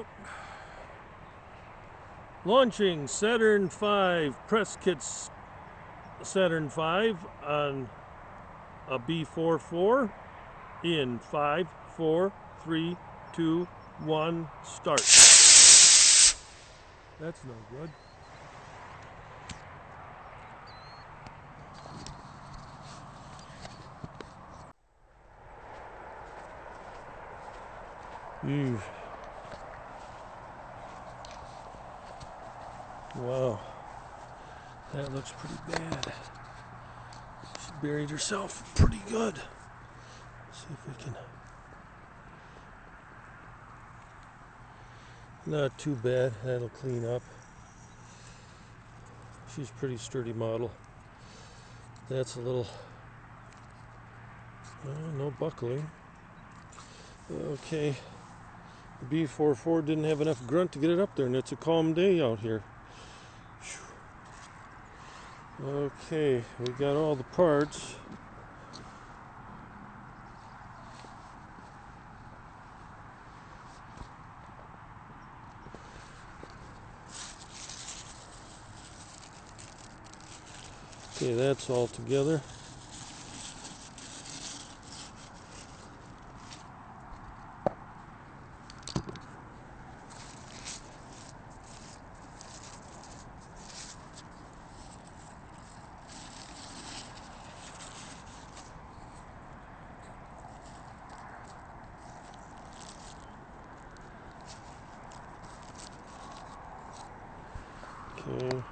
Oh. Launching Saturn 5 press kits. Saturn 5 on a B44 in 5, 4, 3, 2, 1, start. That's no good. Wow, that looks pretty bad. She buried herself pretty good. Let's see if we can. Not too bad, that'll clean up. She's a pretty sturdy model. That's a little, no buckling. Okay, the B44 didn't have enough grunt to get it up there, and it's a calm day out here. Okay, we got all the parts. Okay, that's all together. Okay.